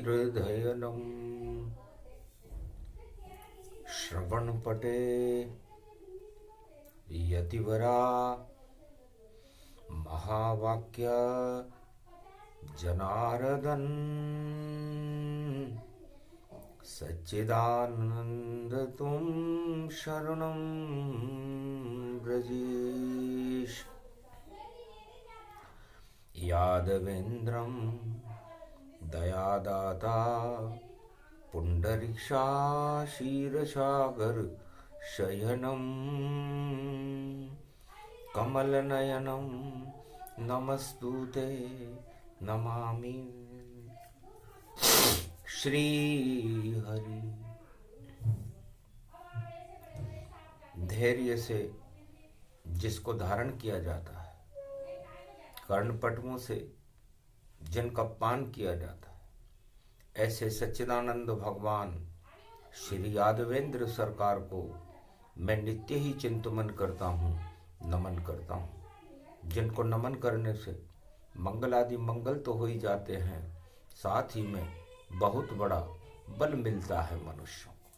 हृदयनम् श्रवणपटे यतिवरा महावाक्य जनार्दन सच्चिदानंद तुम शरणं ब्रजेश यादवेन्द्रं दयादाता पुंडरीक्षा क्षीरसागर शयनं कमलनयनं नमस्तुते नमामि श्री हरि। धैर्य से जिसको धारण किया जाता है, कर्णपटुओं से जिनका पान किया जाता है, ऐसे सच्चिदानंद भगवान श्री यादवेंद्र सरकार को मैं नित्य ही चिंतन करता हूँ, नमन करता हूँ। जिनको नमन करने से मंगल आदि मंगल तो हो ही जाते हैं, साथ ही में बहुत बड़ा बल मिलता है मनुष्यों को।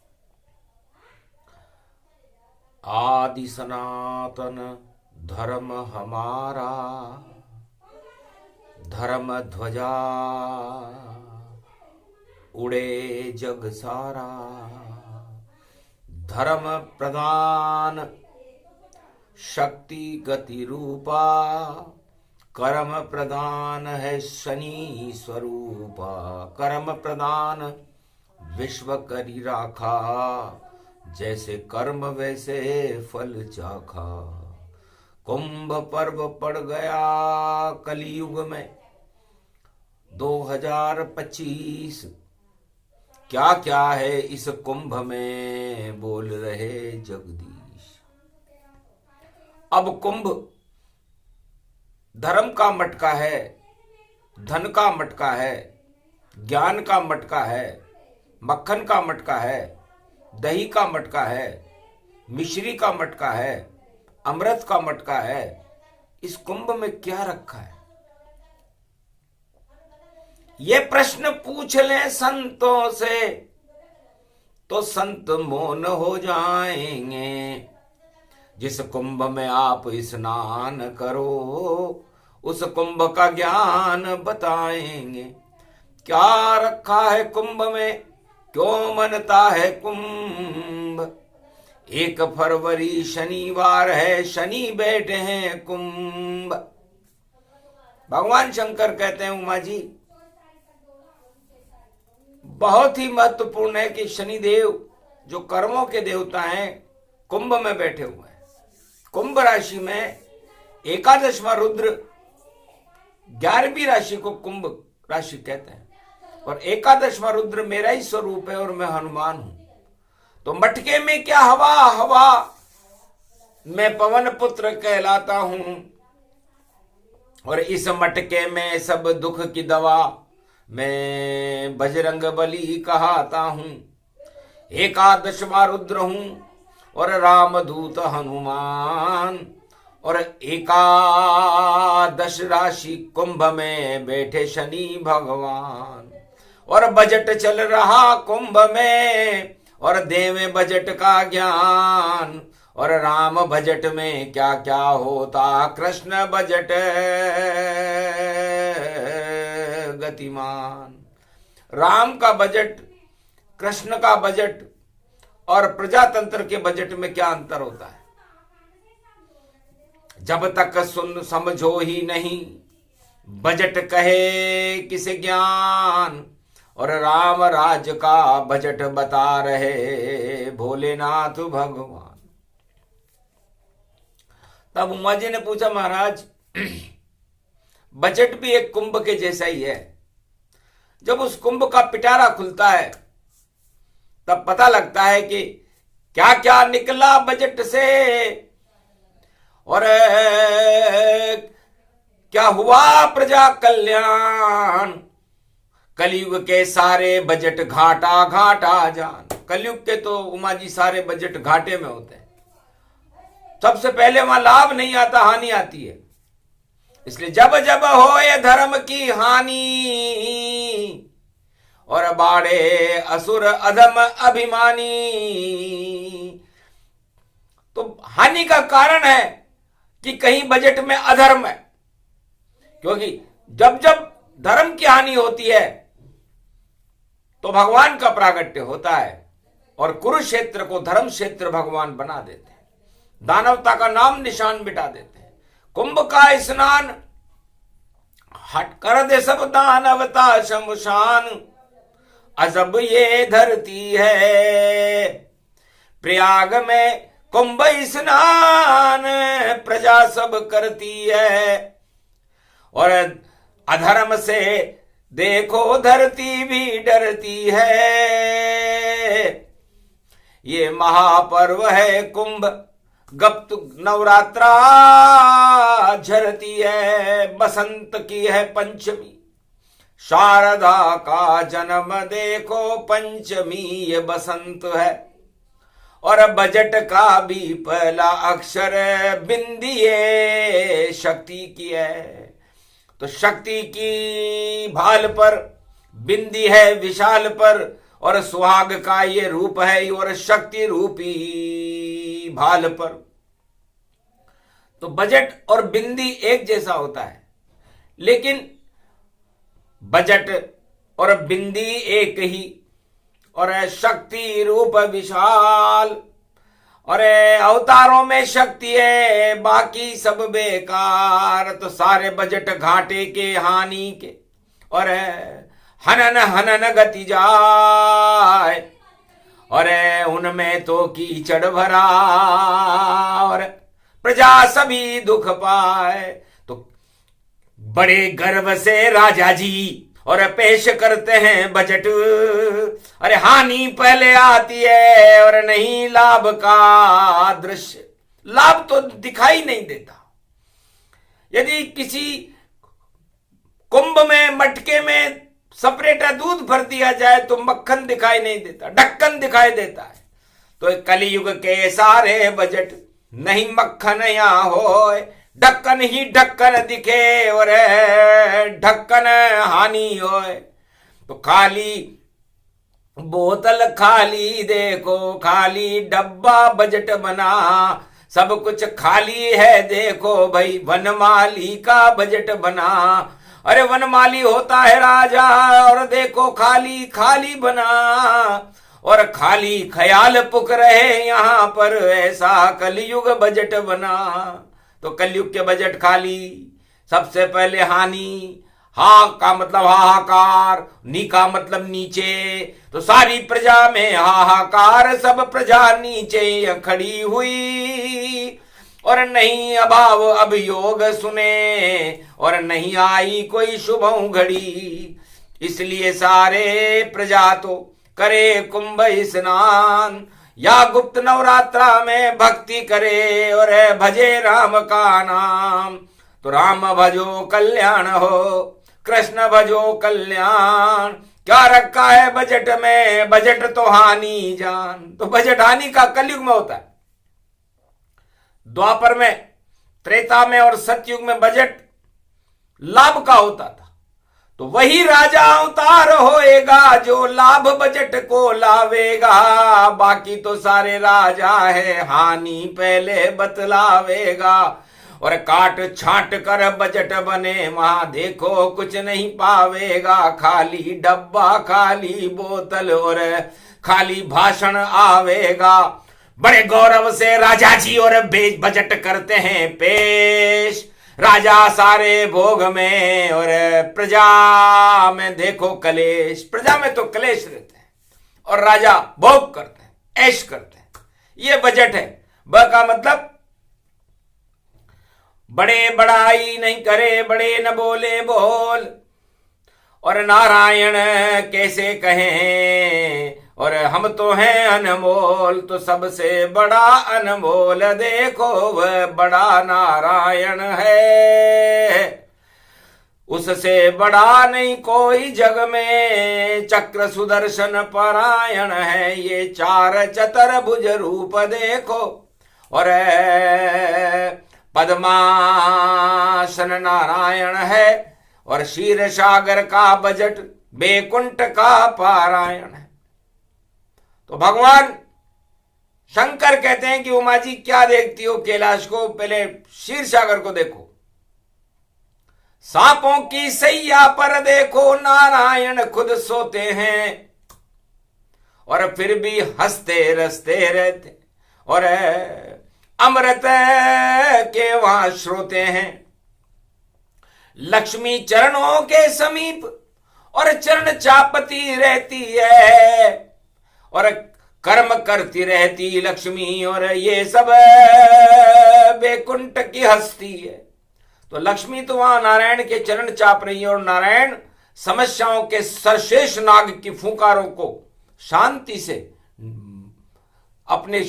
आदि सनातन धर्म हमारा, धर्म ध्वजा उड़े जग सारा। धर्म प्रधान शक्ति गति रूपा, कर्म प्रधान है शनि स्वरूपा। कर्म प्रधान विश्व करी राखा, जैसे कर्म वैसे फल चाखा। कुंभ पर्व पड़ गया कलयुग में 2025, क्या क्या है इस कुंभ में बोल रहे जगदीश। अब कुंभ धर्म का मटका है, धन का मटका है, ज्ञान का मटका है, मक्खन का मटका है, दही का मटका है, मिश्री का मटका है, अमृत का मटका है। इस कुंभ में क्या रखा है? ये प्रश्न पूछ ले संतों से तो संत मौन हो जाएंगे। जिस कुंभ में आप स्नान करो, उस कुंभ का ज्ञान बताएंगे। क्या रखा है कुंभ में, क्यों मनता है कुंभ। 1 फरवरी शनिवार है, शनि बैठे हैं कुंभ। भगवान शंकर कहते हैं, उमा जी बहुत ही महत्वपूर्ण है कि शनिदेव जो कर्मों के देवता हैं कुंभ में बैठे हुए हैं। कुंभ राशि में एकादशवां रुद्र, 11वीं राशि को कुंभ राशि कहते हैं, और एकादशवां रुद्र मेरा ही स्वरूप है और मैं हनुमान हूं। तो मटके में क्या हवा, हवा मैं पवन पुत्र कहलाता हूं, और इस मटके में सब दुख की दवा मैं बजरंग बली कहता हूं। एकादशवां रुद्र हूं और रामदूत हनुमान, और एकादश राशि कुंभ में बैठे शनि भगवान। और बजट चल रहा कुंभ में, और देवे बजट का ज्ञान। और राम बजट में क्या क्या होता, कृष्ण बजट गतिमान। राम का बजट, कृष्ण का बजट और प्रजातंत्र के बजट में क्या अंतर होता है? जब तक सुन समझो ही नहीं, बजट कहे किसे ज्ञान। और राम राज का बजट बता रहे भोलेनाथ भगवान। तब उमा जी ने पूछा, महाराज बजट भी एक कुंभ के जैसा ही है। जब उस कुंभ का पिटारा खुलता है तब पता लगता है कि क्या क्या निकला बजट से, और क्या हुआ प्रजा कल्याण। कलयुग के सारे बजट घाटा घाटा जान। कलयुग के तो उमा जी सारे बजट घाटे में होते हैं। सबसे पहले वहां लाभ नहीं आता, हानि आती है। इसलिए जब जब हो ये धर्म की हानि, और बाड़े असुर अधम अभिमानी। तो हानि का कारण है कि कहीं बजट में अधर्म है, क्योंकि जब जब धर्म की हानि होती है तो भगवान का प्रागट्य होता है और कुरुक्षेत्र को धर्म क्षेत्र भगवान बना देते हैं, दानवता का नाम निशान मिटा देते हैं। कुंभ का स्नान हट कर दे सब दानवता शमशान, अजब ये धरती है। प्रयाग में कुंभ स्नान प्रजा सब करती है, और अधर्म से देखो धरती भी डरती है। ये महापर्व है कुंभ, गुप्त नवरात्रा झरती है। बसंत की है पंचमी, शारदा का जन्म देखो पंचमी ये बसंत है। और बजट का भी पहला अक्षर बिंदी ये शक्ति की है। तो शक्ति की भाल पर बिंदी है विशाल पर, और सुहाग का ये रूप है और शक्ति रूपी भाल पर। तो बजट और बिंदी एक जैसा होता है, लेकिन बजट और बिंदी एक ही, और शक्ति रूप विशाल। और अवतारों में शक्ति है, बाकी सब बेकार। तो सारे बजट घाटे के हानि के, और हनन हनन गति जाए, और उनमें तो कीचड़ भरा, और प्रजा सभी दुख पाए। तो बड़े गर्व से राजा जी और पेश करते हैं बजट। अरे हानि पहले आती है और नहीं लाभ का दृश्य। लाभ तो दिखाई नहीं देता। यदि किसी कुंभ में मटके में सपरेटा दूध भर दिया जाए तो मक्खन दिखाई नहीं देता, ढक्कन दिखाई देता है। तो कलयुग के सारे बजट नहीं मक्खन यहां होए, ढक्कन ही ढक्कन दिखे और ढक्कन हानि होए। तो खाली बोतल खाली देखो, खाली डब्बा बजट बना, सब कुछ खाली है देखो भाई वनमाली का बजट बना। अरे वनमाली होता है राजा, और देखो खाली खाली बना, और खाली ख्याल पुक रहे यहाँ पर, ऐसा कलयुग बजट बना। तो कलयुग के बजट खाली। सबसे पहले हानि, हा का मतलब हाहाकार, नी का मतलब नीचे। तो सारी प्रजा में हाहाकार, सब प्रजा नीचे खड़ी हुई, और नहीं अभाव अभियोग सुने, और नहीं आई कोई शुभ घड़ी। इसलिए सारे प्रजा तो करे कुंभ स्नान, या गुप्त नवरात्रा में भक्ति करे, और भजे राम का नाम। तो राम भजो कल्याण हो, कृष्ण भजो कल्याण। क्या रखा है बजट में? बजट तो हानि जान। तो बजट हानि का कलयुग में होता है। द्वापर में, त्रेता में और सतयुग में बजट लाभ का होता था। तो वही राजा अवतार होएगा जो लाभ बजट को लावेगा। बाकी तो सारे राजा है, हानि पहले बतलावेगा। और काट छांट कर बजट बने, वहां देखो कुछ नहीं पावेगा। खाली डब्बा, खाली बोतल और खाली भाषण आवेगा। बड़े गौरव से राजा जी और बजट करते हैं पेश। राजा सारे भोग में और प्रजा में देखो कलेश। प्रजा में तो कलेश रहते हैं और राजा भोग करते हैं, ऐश करते हैं। ये बजट है। ब का मतलब बड़े बड़ाई नहीं करे, बड़े न बोले बोल। और नारायण कैसे कहें, और हम तो हैं अनमोल। तो सबसे बड़ा अनमोल देखो वह बड़ा नारायण है। उससे बड़ा नहीं कोई जग में, चक्र सुदर्शन परायण है। ये चार चतुर्भुज रूप देखो, और पद्मासन नारायण है। और क्षीर सागर का बजट बैकुंठ का पारायण है। तो भगवान शंकर कहते हैं कि उमा जी क्या देखती हो कैलाश को, पहले क्षीर सागर को देखो। सांपों की सैया पर देखो नारायण खुद सोते हैं, और फिर भी हंसते रसते रहते, और अमृत के वहां श्रोते हैं। लक्ष्मी चरणों के समीप और चरण चापती रहती है, और कर्म करती रहती लक्ष्मी, और ये सब बैकुंठ की हस्ती है। तो लक्ष्मी तो वहां नारायण के चरण चाप रही है, और नारायण समस्याओं के सर्वश्रेष्ठ नाग की फुंकारों को शांति से अपने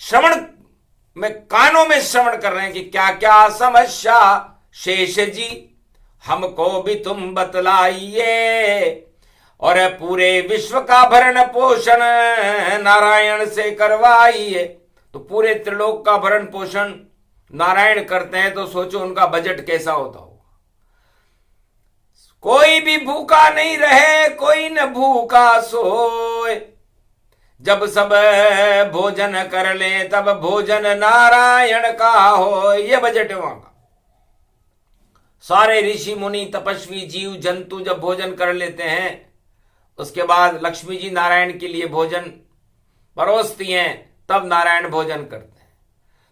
श्रवण में, कानों में श्रवण कर रहे हैं कि क्या क्या समस्या शेष जी हमको भी तुम बतलाइए, और पूरे विश्व का भरण पोषण नारायण से करवाइए। तो पूरे त्रिलोक का भरण पोषण नारायण करते हैं, तो सोचो उनका बजट कैसा होता होगा। कोई भी भूखा नहीं रहे, कोई न भूखा सोए, जब सब भोजन कर ले तब भोजन नारायण का हो। ये बजट है वहां का। सारे ऋषि मुनि तपस्वी जीव जंतु जब भोजन कर लेते हैं, उसके बाद लक्ष्मी जी नारायण के लिए भोजन परोसती हैं, तब नारायण भोजन करते हैं।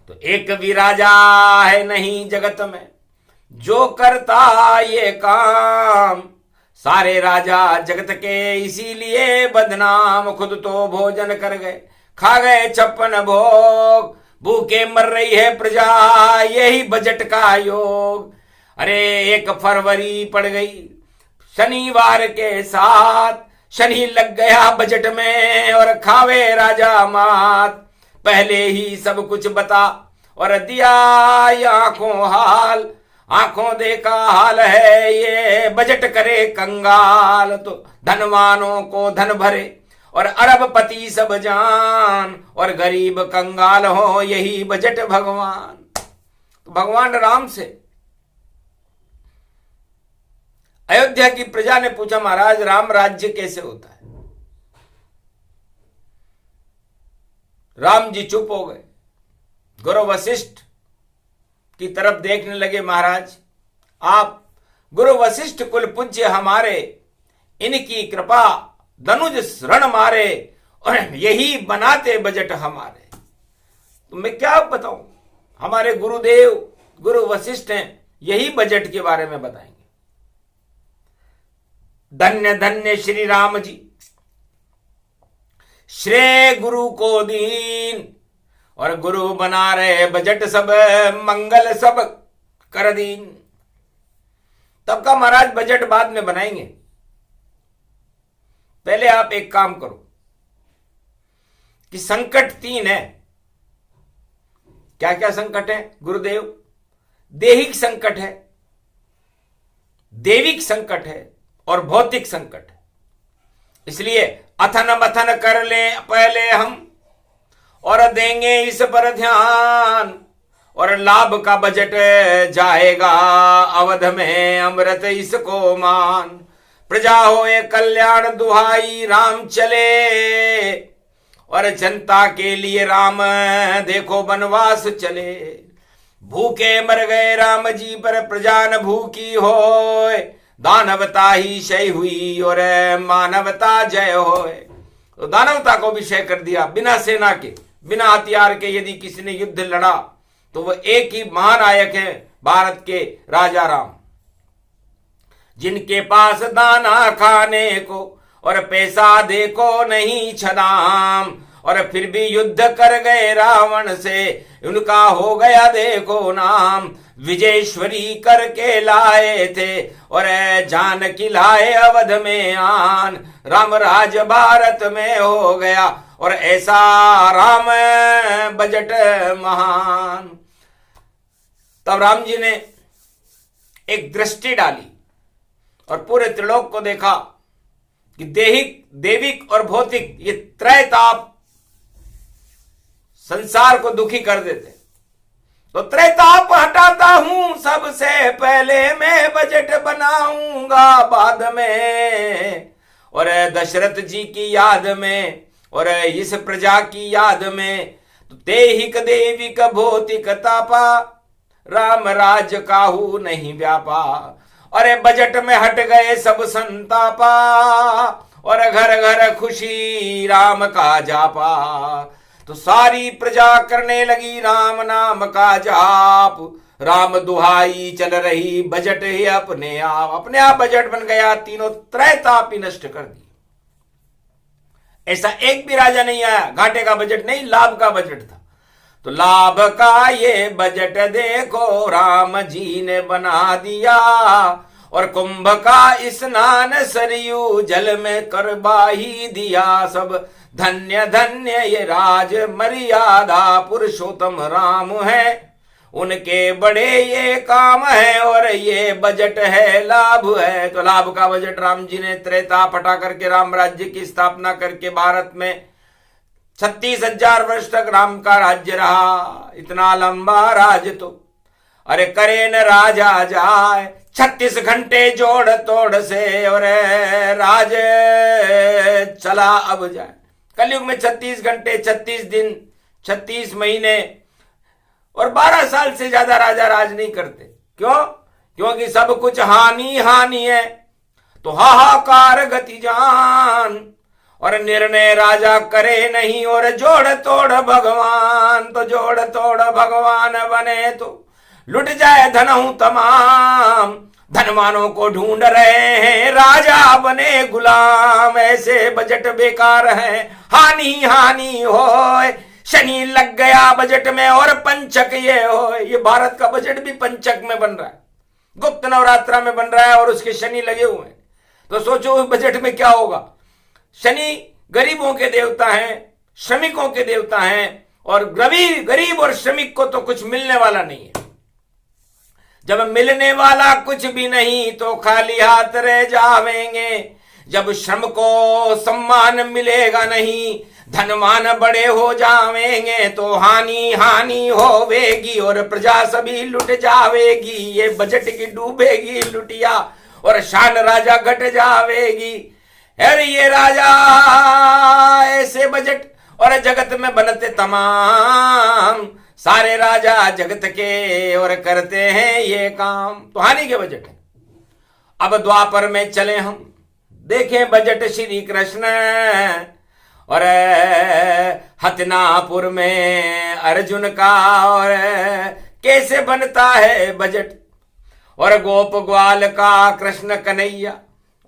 तो एक भी राजा है नहीं जगत में जो करता ये काम, सारे राजा जगत के इसीलिए बदनाम, खुद तो भोजन कर गए, खा गए 56 भोग, भूखे मर रही है प्रजा, यही बजट का योग। अरे 1 फरवरी पड़ गई शनिवार के साथ, शनि लग गया बजट में और खावे राजा मात। पहले ही सब कुछ बता और दिया आंखों हाल, आंखों देखा हाल है ये, बजट करे कंगाल। तो धनवानों को धन भरे और अरबपति सब जान, और गरीब कंगाल हो, यही बजट भगवान। तो भगवान राम से अयोध्या की प्रजा ने पूछा, महाराज राम राज्य कैसे होता है? राम जी चुप हो गए, गुरु वशिष्ठ की तरफ देखने लगे। महाराज आप गुरु वशिष्ठ कुल पूज्य हमारे, इनकी कृपा धनुज रण मारे, और यही बनाते बजट हमारे। तो मैं क्या बताऊं, हमारे गुरुदेव गुरु वशिष्ठ हैं, यही बजट के बारे में बताएंगे। धन्य धन्य श्री राम जी, श्रेय गुरु को दीन, और गुरु बना रहे बजट सब मंगल सब कर दीन। तब का महाराज बजट बाद में बनाएंगे, पहले आप एक काम करो कि संकट 3 है। क्या क्या संकट है गुरुदेव? दैहिक संकट है, देविक संकट है, और भौतिक संकट है। इसलिए अथन मथन कर ले पहले हम, और देंगे इस पर ध्यान, और लाभ का बजट जाएगा अवध में, अमृत इसको मान। प्रजा होए कल्याण दुहाई, राम चले, और जनता के लिए राम देखो वनवास चले। भूखे मर गए राम जी पर प्रजा न भूखी होए, दानवता ही क्षय हुई और मानवता जय होए। तो दानवता को भी क्षय कर दिया। बिना सेना के, बिना हथियार के यदि किसी ने युद्ध लड़ा तो वह एक ही महानायक है, भारत के राजा राम, जिनके पास दाना खाने को और पैसा देखो नहीं छदाम, और फिर भी युद्ध कर गए रावण से, उनका हो गया देखो नाम। विजयेश्वरी करके लाए थे और जान की लाए अवध में आन, राम राज भारत में हो गया और ऐसा राम बजट महान। तब राम जी ने एक दृष्टि डाली और पूरे त्रिलोक को देखा कि देहिक, देविक और भौतिक ये त्रय ताप संसार को दुखी कर देते। तो त्रेताप हटाता हूं, सबसे पहले मैं बजट बनाऊंगा बाद में, और दशरथ जी की याद में और इस प्रजा की याद में। तो तेहिक देविक भौतिक तापा, राम राज काहू नहीं व्यापा। अरे बजट में हट गए सब संतापा, और घर घर खुशी राम का जापा। तो सारी प्रजा करने लगी राम नाम का जाप, राम दुहाई चल रही बजट ही अपने आप बजट बन गया, तीनों त्रैताप ही नष्ट कर दी। ऐसा एक भी राजा नहीं आया, घाटे का बजट नहीं, लाभ का बजट था। तो लाभ का ये बजट देखो राम जी ने बना दिया, और कुंभ का स्नान सरयू जल में करवा ही दिया। सब धन्य धन्य ये राज मर्यादा, पुरुषोत्तम राम है, उनके बड़े ये काम है, और ये बजट है लाभ है। तो लाभ का बजट राम जी ने त्रेताप हटा करके राम राज्य की स्थापना करके भारत में 36,000 वर्ष तक राम का राज्य रहा। इतना लंबा राज तो अरे करे न राजा जाए, 36 घंटे जोड़ तोड़ से और राज चला अब जाए। कलयुग में 36 घंटे, 36 दिन, 36 महीने और 12 साल से ज्यादा राजा राज नहीं करते। क्यों? क्योंकि सब कुछ हानि हानि है। तो हाहाकार गति जान, और निर्णय राजा करे नहीं, और जोड़ तोड़ भगवान। तो जोड़ तोड़ भगवान बने तो लुट जाए धनऊ तमाम, धनवानों को ढूंढ रहे हैं, राजा बने गुलाम। ऐसे बजट बेकार है, हानि हानि होए, शनि लग गया बजट में और पंचक ये हो। ये भारत का बजट भी पंचक में बन रहा है, गुप्त नवरात्रा में बन रहा है, और उसके शनि लगे हुए हैं। तो सोचो उस बजट में क्या होगा। शनि गरीबों के देवता हैं, श्रमिकों के देवता हैं, और गरीब और श्रमिक को तो कुछ मिलने वाला नहीं है। जब मिलने वाला कुछ भी नहीं तो खाली हाथ रह जावेंगे। जब श्रम को सम्मान मिलेगा नहीं, धनवान बड़े हो जावेंगे, तो हानि हानि होवेगी और प्रजा सभी लुट जावेगी। ये बजट की डूबेगी लुटिया, और शान राजा घट जावेगी। अरे ये राजा ऐसे बजट, और जगत में बनते तमाम सारे राजा जगत के, और करते हैं ये काम। तो हानि के बजट है। अब द्वापर में चले हम, देखें बजट श्री कृष्ण, और हतिनापुर में अर्जुन का, और कैसे बनता है बजट, और गोप ग्वाल का कृष्ण कन्हैया,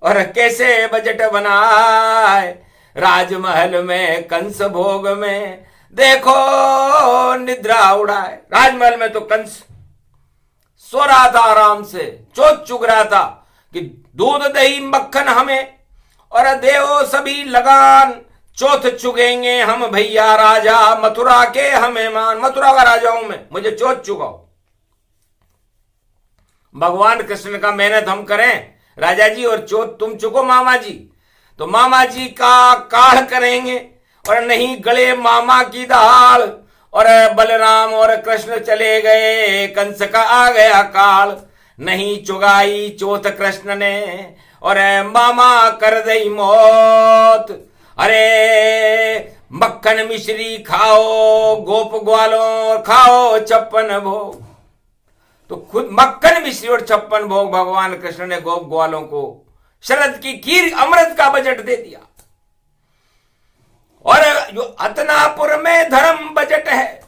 और कैसे बजट बनाए राजमहल में कंस भोग में। देखो निद्रा उड़ाए, राजमहल में तो कंस सो रहा था आराम से, चोट चुग रहा था कि दूध दही मक्खन हमें, और देवो सभी लगान, चौथ चुगेंगे हम भैया राजा, मथुरा के हमें मान। मथुरा का राजा हूं मैं, मुझे चोट चुगाओ। भगवान कृष्ण का मेहनत हम करें राजा जी, और चोट तुम चुको मामा जी। तो मामा जी का काढ़ करेंगे, और नहीं गले मामा की दाल। और बलराम और कृष्ण चले गए, कंस का आ गया काल। नहीं चुगाई चोथ कृष्ण ने, और मामा कर दई मौत। अरे मक्खन मिश्री खाओ गोप ग्वालों, खाओ 56 भोग। तो खुद मक्खन मिश्री और 56 भोग भगवान कृष्ण ने गोप ग्वालों को शरद की खीर अमृत का बजट दे दिया। और जो हतिनापुर में धर्म बजट है,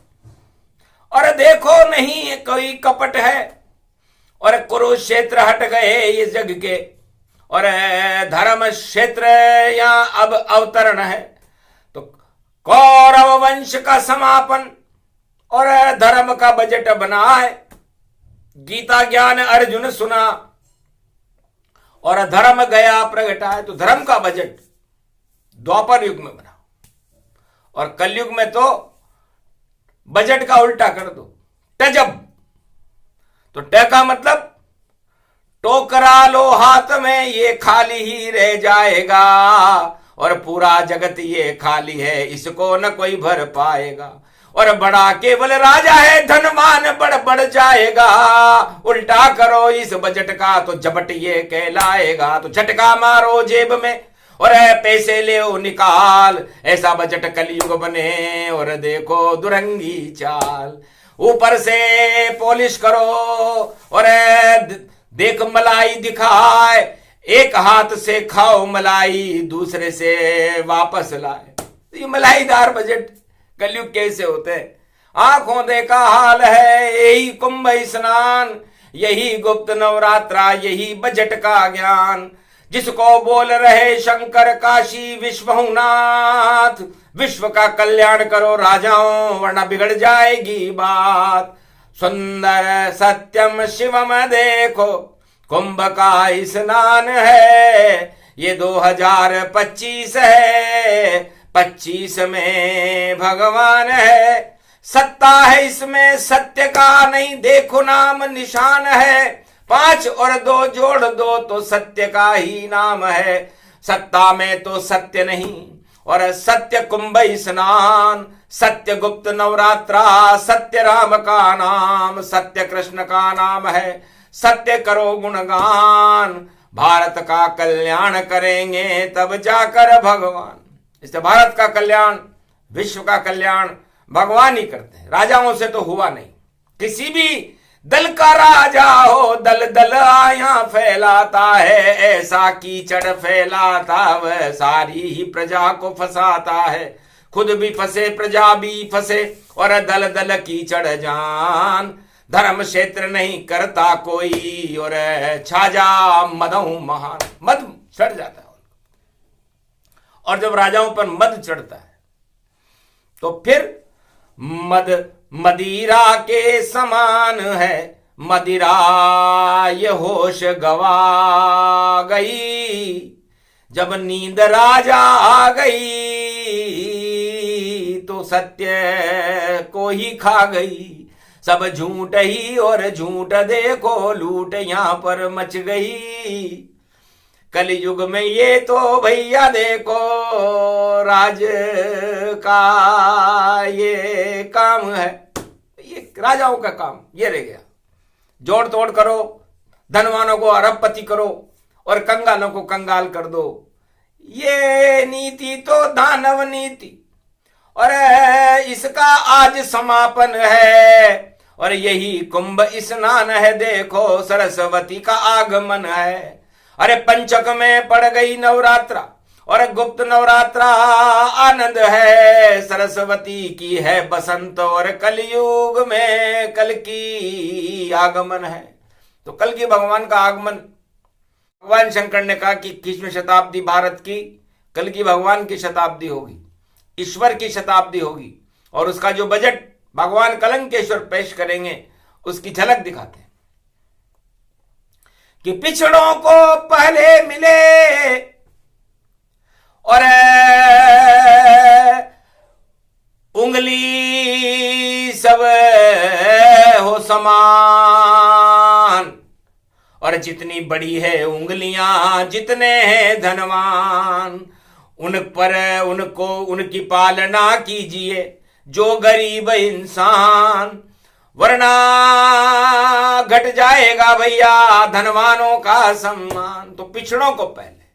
और देखो नहीं कोई कपट है, और कुरुक्षेत्र हट गए इस जग के, और धर्म क्षेत्र यहां अब अवतरण है। तो कौरव वंश का समापन और धर्म का बजट बना है। गीता ज्ञान अर्जुन सुना, और धर्म गया प्रगटाए। तो धर्म का बजट द्वापर युग में बना, और कलयुग में तो बजट का उल्टा कर दो, टजब। तो ट का मतलब टोकरा लो हाथ में, ये खाली ही रह जाएगा, और पूरा जगत ये खाली है, इसको न कोई भर पाएगा। और बड़ा केवल राजा है, धनवान बढ़ जाएगा। उल्टा करो इस बजट का तो झपट ये कहलाएगा। तो झटका मारो जेब में और पैसे ले निकाल, ऐसा बजट कलयुग बने और देखो दुरंगी चाल। ऊपर से पॉलिश करो और देख मलाई दिखाए, एक हाथ से खाओ मलाई दूसरे से वापस लाए। ये मलाईदार बजट कलयुग कैसे होते हैं? आंखों देखा हाल है यही कुंभ स्नान, यही गुप्त नवरात्रा, यही बजट का ज्ञान। जिसको बोल रहे शंकर काशी विश्वनाथ, विश्व का कल्याण करो राजाओं वरना बिगड़ जाएगी बात। सुंदर सत्यम शिवम देखो कुंभ का स्नान है, ये 2025 है, 25 में भगवान है। सत्ता है इसमें सत्य का नहीं देखो नाम निशान है, 5 और 2 जोड़ दो तो सत्य का ही नाम है। सत्ता में तो सत्य नहीं और सत्य कुंभ स्नान, सत्य गुप्त नवरात्रा, सत्य राम का नाम, सत्य कृष्ण का नाम है। सत्य करो गुणगान, भारत का कल्याण करेंगे तब जाकर भगवान। इससे भारत का कल्याण, विश्व का कल्याण भगवान ही करते हैं, राजाओं से तो हुआ नहीं। किसी भी दल का राजा हो दल दल आया फैलाता है, ऐसा कीचड़ फैलाता वह सारी ही प्रजा को फंसाता है। खुद भी फंसे प्रजा भी फंसे और दल दल कीचड़ जान। धर्म क्षेत्र नहीं करता कोई और छाजा मदहू महान। मद चढ़ जाता है और जब राजाओं पर मद चढ़ता है तो फिर मद मदिरा के समान है। मदिरा ये होश गवा गई, जब नींद राजा आ गई तो सत्य को ही खा गई। सब झूठ ही और झूठ देखो लूट यहां पर मच गई। कलयुग में ये तो भैया देखो राज का ये काम है, ये राजाओं का काम ये रह गया। जोड़ तोड़ करो, धनवानों को अरबपति करो और कंगालों को कंगाल कर दो। ये नीति तो दानव नीति और इसका आज समापन है। और यही कुंभ स्नान है, देखो सरस्वती का आगमन है। अरे पंचक में पड़ गई नवरात्रा और गुप्त नवरात्रा आनंद है। सरस्वती की है बसंत और कलयुग में कल की आगमन है। तो कल की भगवान का आगमन, भगवान शंकर ने कहा कि 21वीं शताब्दी भारत की कल की भगवान की शताब्दी होगी, ईश्वर की शताब्दी होगी। और उसका जो बजट भगवान कलंकेश्वर पेश करेंगे उसकी झलक दिखाते हैं कि पिछड़ों को पहले मिले और उंगली सब हो समान। और जितनी बड़ी है उंगलियां जितने हैं धनवान, उन पर उनको उनकी पालना कीजिए जो गरीब इंसान, वरना घट जाएगा भैया धनवानों का सम्मान। तो पिछड़ों को पहले,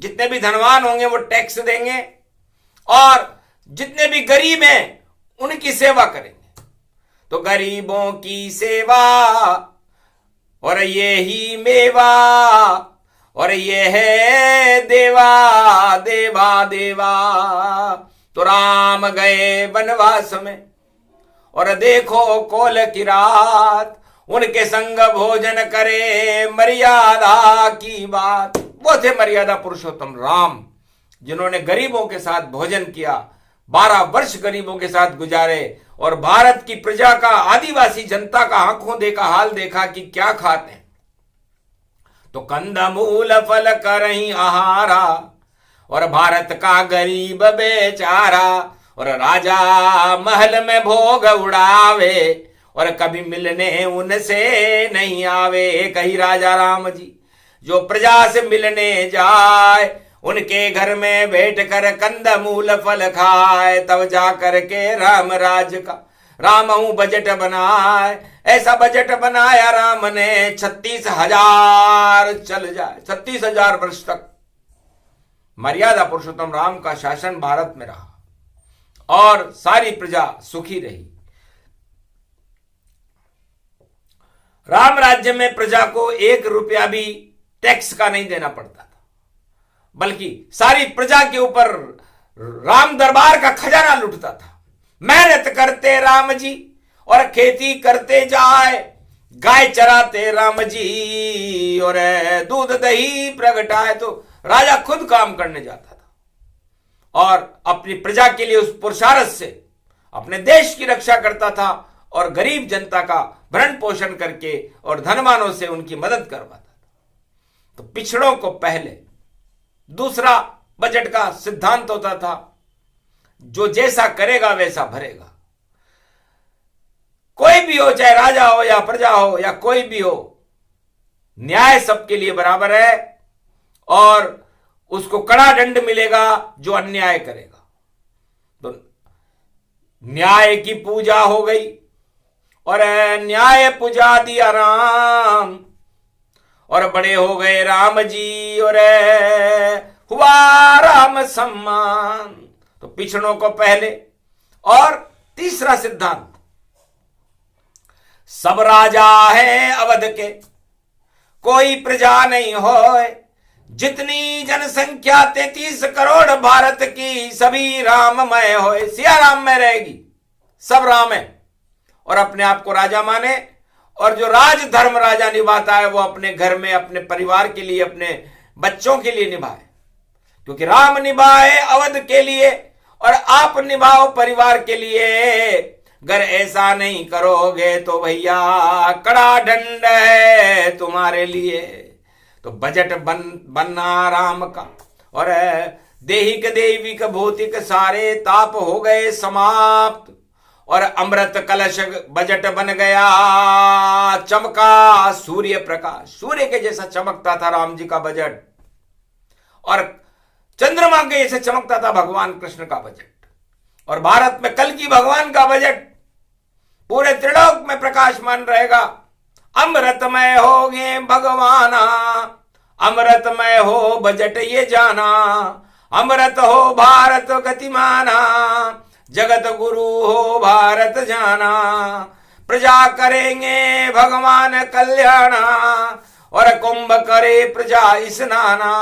जितने भी धनवान होंगे वो टैक्स देंगे और जितने भी गरीब हैं उनकी सेवा करेंगे। तो गरीबों की सेवा और ये ही मेवा और ये है देवा देवा देवा। तो राम गए वनवास में और देखो कोल की रात, उनके संग भोजन करे मर्यादा की बात। वो थे मर्यादा पुरुषोत्तम राम, जिन्होंने गरीबों के साथ भोजन किया, 12 वर्ष गरीबों के साथ गुजारे और भारत की प्रजा का, आदिवासी जनता का आंखों देखा हाल देखा कि क्या खाते हैं। तो कंदमूल फल करही आहारा और भारत का गरीब बेचारा। और राजा महल में भोग उड़ावे और कभी मिलने उनसे नहीं आवे। कही राजा राम जी जो प्रजा से मिलने जाए उनके घर में बैठ कर कंद मूल फल खाए, तब जा कर के राम राज का रामऊ बजट बनाए। ऐसा बजट बनाया राम ने 36,000 चल जाए, 36,000 वर्ष तक मर्यादा पुरुषोत्तम राम का शासन भारत में रहा और सारी प्रजा सुखी रही। राम राज्य में प्रजा को 1 रुपया भी टैक्स का नहीं देना पड़ता था, बल्कि सारी प्रजा के ऊपर राम दरबार का खजाना लुटता था। मेहनत करते राम जी और खेती करते जाए, गाय चराते राम जी और दूध दही प्रगटाए, तो राजा खुद काम करने जाता था और अपनी प्रजा के लिए उस पुरुषार्थ से अपने देश की रक्षा करता था और गरीब जनता का भरण पोषण करके और धनवानों से उनकी मदद करवाता था। तो पिछड़ों को पहले। दूसरा बजट का सिद्धांत होता था, जो जैसा करेगा वैसा भरेगा। कोई भी हो, चाहे राजा हो या प्रजा हो या कोई भी हो, न्याय सबके लिए बराबर है और उसको कड़ा दंड मिलेगा जो अन्याय करेगा। तो न्याय की पूजा हो गई और न्याय पूजा दिया राम और बड़े हो गए राम जी और हुआ राम सम्मान। तो पिछड़ों को पहले। और तीसरा सिद्धांत, सब राजा है अवध के, कोई प्रजा नहीं होए। जितनी जनसंख्या 33 करोड़ भारत की, सभी राममय होए। सिया राम में रहेगी, सब राम है और अपने आप को राजा माने। और जो राज धर्म राजा निभाता है वो अपने घर में, अपने परिवार के लिए, अपने बच्चों के लिए निभाए, क्योंकि राम निभाए अवध के लिए और आप निभाओ परिवार के लिए। अगर ऐसा नहीं करोगे तो भैया कड़ा दंड है तुम्हारे लिए। तो बजट बनना राम का और देहिक दैविक भौतिक सारे ताप हो गए समाप्त और अमृत कलश बजट बन गया। चमका सूर्य प्रकाश, सूर्य के जैसा चमकता था राम जी का बजट और चंद्रमा के जैसे चमकता था भगवान कृष्ण का बजट। और भारत में कल की भगवान का बजट पूरे त्रिलोक में प्रकाशमान रहेगा। अमृतमय होगे भगवाना, अमृतमय हो बजट ये जाना, अमृत हो भारत गतिमाना, जगत गुरु हो भारत जाना। प्रजा करेंगे भगवान कल्याणा और कुंभ करे प्रजा स्नाना।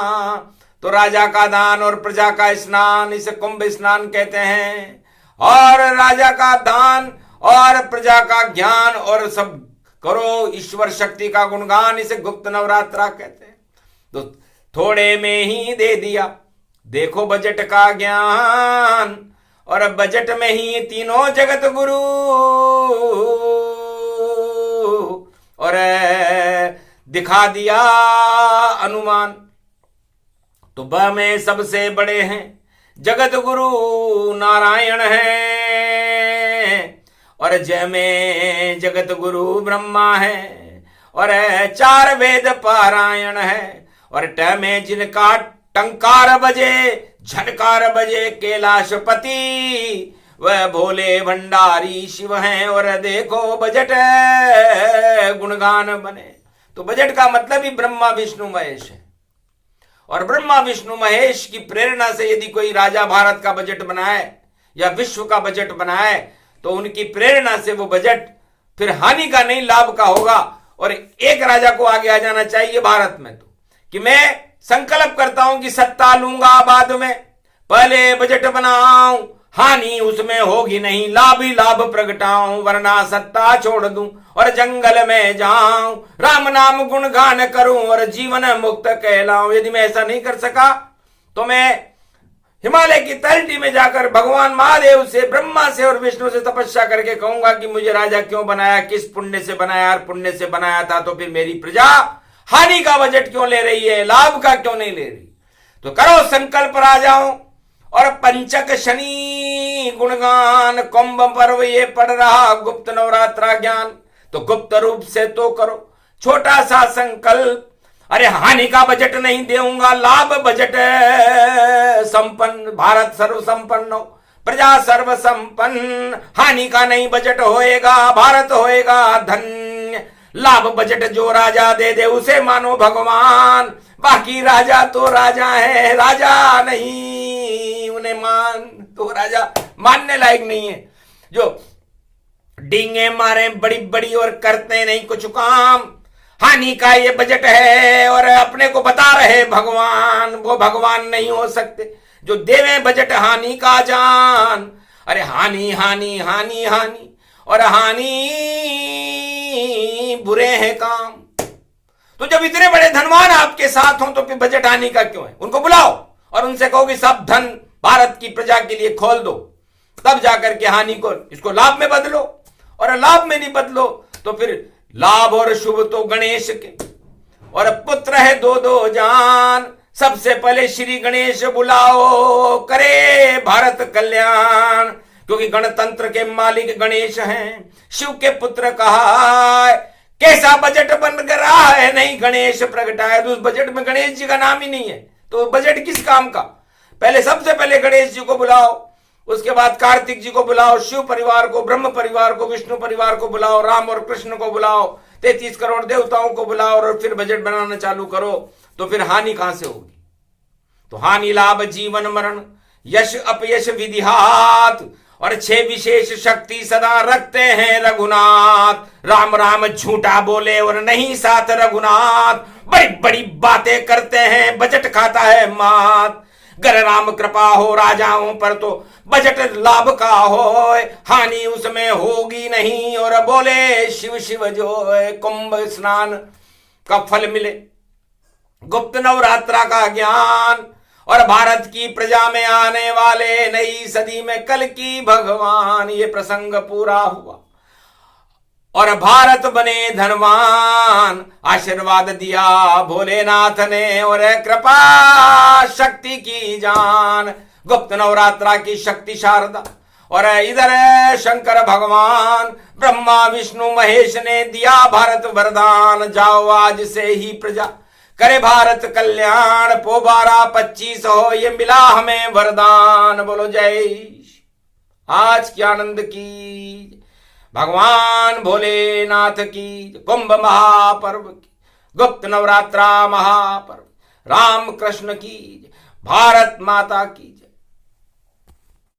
तो राजा का दान और प्रजा का स्नान, इसे कुंभ स्नान कहते हैं। और राजा का दान और प्रजा का ज्ञान और सब करो ईश्वर शक्ति का गुणगान, इसे गुप्त नवरात्रा कहते हैं। तो थोड़े में ही दे दिया देखो बजट का ज्ञान और बजट में ही तीनों जगत गुरु और दिखा दिया अनुमान। तो ब में सबसे बड़े हैं जगत गुरु नारायण है और जय में जगत गुरु ब्रह्मा है और 4 वेद पारायण है और ट में जिनका टंकार बजे झनकार बजे कैलाशपति वह भोले भंडारी शिव हैं और देखो बजट गुणगान बने। तो बजट का मतलब ही ब्रह्मा विष्णु महेश है और ब्रह्मा विष्णु महेश की प्रेरणा से यदि कोई राजा भारत का बजट बनाए या विश्व का बजट बनाए तो उनकी प्रेरणा से वो बजट फिर हानि का नहीं लाभ का होगा। और एक राजा को आगे आ जाना चाहिए भारत में तो कि मैं संकल्प करता हूं कि सत्ता लूंगा बाद में, पहले बजट बनाऊं, हानि उसमें होगी नहीं, लाभ ही लाभ प्रगटाऊं, वरना सत्ता छोड़ दूं और जंगल में जाऊं, राम नाम गुणगान करूं और जीवन मुक्त कहलाऊं। यदि मैं ऐसा नहीं कर सका तो मैं हिमालय की तलहटी में जाकर भगवान महादेव से, ब्रह्मा से और विष्णु से तपस्या करके कहूंगा कि मुझे राजा क्यों बनाया, किस पुण्य से बनाया, और पुण्य से बनाया था तो फिर मेरी प्रजा हानि का बजट क्यों ले रही है, लाभ का क्यों नहीं ले रही। तो करो संकल्प राजाओं और पंचक शनि गुणगान। कुंभ पर्व ये पढ़ रहा गुप्त नवरात्रा ज्ञान, तो गुप्त रूप से तो करो छोटा सा संकल्प अरे हानि का बजट नहीं देऊंगा, लाभ बजट संपन्न, भारत सर्व संपन्न हो, प्रजा सर्व संपन्न। हानि का नहीं बजट होएगा, भारत होएगा धन्य। लाभ बजट जो राजा दे दे उसे मानो भगवान, बाकी राजा तो राजा है, राजा नहीं उन्हें मान, तो राजा मानने लायक नहीं है। जो डींगे मारे बड़ी बड़ी और करते नहीं कुछ काम, हानि का ये बजट है और अपने को बता रहे भगवान, वो भगवान नहीं हो सकते जो देवे बजट हानि का जान। अरे हानि हानि हानि हानि और हानि बुरे हैं काम। तो जब इतने बड़े धनवान आपके साथ हों तो फिर बजट हानि का क्यों है? उनको बुलाओ और उनसे कहो कि सब धन भारत की प्रजा के लिए खोल दो, तब जाकर के हानि को, इसको लाभ में बदलो। और लाभ में नहीं बदलो तो फिर लाभ और शुभ तो गणेश के, और पुत्र है दो दो जान। सबसे पहले श्री गणेश बुलाओ, करे भारत कल्याण, क्योंकि गणतंत्र के मालिक गणेश हैं, शिव के पुत्र कहा है। कैसा बजट बन रहा है, नहीं गणेश प्रगटाया, तो उस बजट में गणेश जी का नाम ही नहीं है, तो बजट किस काम का? पहले सबसे पहले गणेश जी को बुलाओ, उसके बाद कार्तिक जी को बुलाओ, शिव परिवार को, ब्रह्म परिवार को, विष्णु परिवार को बुलाओ, राम और कृष्ण को बुलाओ, 33 करोड़ देवताओं को बुलाओ और फिर बजट बनाना चालू करो। तो फिर हानि कहां से होगी? तो हानि लाभ जीवन मरण, यश अपयश विधिहात, और 6 विशेष शक्ति सदा रखते हैं रघुनाथ। राम राम झूठा बोले और नहीं साथ रघुनाथ, बड़ी बड़ी बातें करते हैं, बजट खाता है मात। गर राम कृपा हो राजाओं पर तो बजट लाभ का हो, हानि उसमें होगी नहीं। और बोले शिव शिव जो कुंभ स्नान का फल मिले, गुप्त नवरात्रा का ज्ञान, और भारत की प्रजा में आने वाले नई सदी में कल की भगवान, ये प्रसंग पूरा हुआ और भारत बने धनवान। आशीर्वाद दिया भोलेनाथ ने और कृपा शक्ति की जान, गुप्त नवरात्रा की शक्ति शारदा, और इधर शंकर भगवान ब्रह्मा विष्णु महेश ने दिया भारत वरदान। जाओ आज से ही प्रजा करे भारत कल्याण, पोबारा 25 हो ये मिला हमें वरदान। बोलो जय आज की आनंद की, भगवान भोलेनाथ की, कुंभ महापर्व की, गुप्त नवरात्रा महापर्व, राम कृष्ण की, भारत माता की।